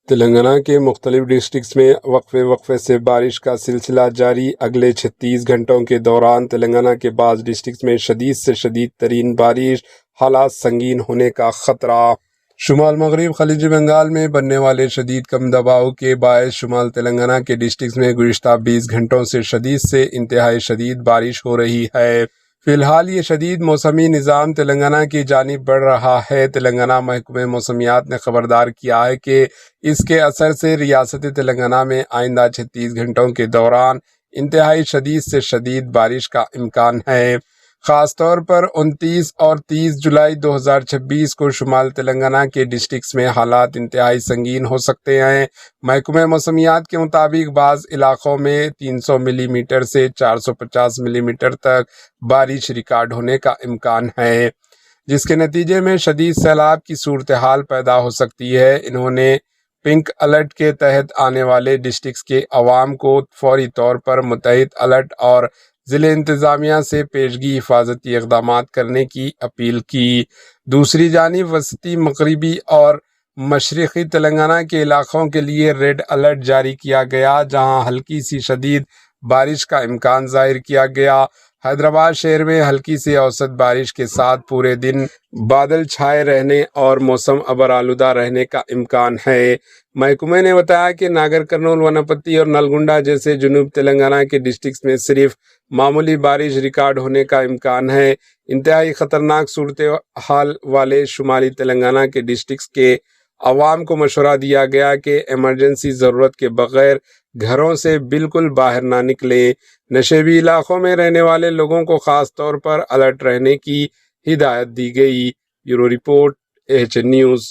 تلنگانہ کے مختلف ڈسٹرکٹس میں وقفے وقفے سے بارش کا سلسلہ جاری۔ اگلے 36 گھنٹوں کے دوران تلنگانہ کے بعض ڈسٹرکٹس میں شدید سے شدید ترین بارش، حالات سنگین ہونے کا خطرہ۔ شمال مغرب خلیج بنگال میں بننے والے شدید کم دباؤ کے باعث شمال تلنگانہ کے ڈسٹرکٹس میں گزشتہ 20 گھنٹوں سے شدید سے انتہائی شدید بارش ہو رہی ہے۔ فی الحال یہ شدید موسمی نظام تلنگانہ کی جانب بڑھ رہا ہے۔ تلنگانہ محکمہ موسمیات نے خبردار کیا ہے کہ اس کے اثر سے ریاست تلنگانہ میں آئندہ 36 گھنٹوں کے دوران انتہائی شدید سے شدید بارش کا امکان ہے۔ خاص طور پر 29 اور 30 جولائی 2026 کو شمال تلنگانہ کے ڈسٹرکٹس میں حالات انتہائی سنگین ہو سکتے ہیں۔ محکمہ موسمیات کے مطابق بعض علاقوں میں 300 ملی میٹر سے 450 ملی میٹر تک بارش ریکارڈ ہونے کا امکان ہے، جس کے نتیجے میں شدید سیلاب کی صورتحال پیدا ہو سکتی ہے۔ انہوں نے پنک الرٹ کے تحت آنے والے ڈسٹرکٹس کے عوام کو فوری طور پر متحد الرٹ اور ضلع انتظامیہ سے پیشگی حفاظتی اقدامات کرنے کی اپیل کی۔ دوسری جانب وسطی مغربی اور مشرقی تلنگانہ کے علاقوں کے لیے ریڈ الرٹ جاری کیا گیا، جہاں ہلکی سی شدید بارش کا امکان ظاہر کیا گیا۔ حیدرآباد شہر میں ہلکی سے اوسط بارش کے ساتھ پورے دن بادل چھائے رہنے اور موسم ابر آلودہ رہنے کا امکان ہے۔ محکمہ نے بتایا کہ ناگر کرنول، ونپتی اور نلگنڈا جیسے جنوب تلنگانہ کے ڈسٹرکٹس میں صرف معمولی بارش ریکارڈ ہونے کا امکان ہے۔ انتہائی خطرناک صورتحال والے شمالی تلنگانہ کے ڈسٹرکٹس کے عوام کو مشورہ دیا گیا کہ ایمرجنسی ضرورت کے بغیر گھروں سے بالکل باہر نہ نکلیں۔ نشیبی علاقوں میں رہنے والے لوگوں کو خاص طور پر الرٹ رہنے کی ہدایت دی گئی۔ Bureau report, AHN news.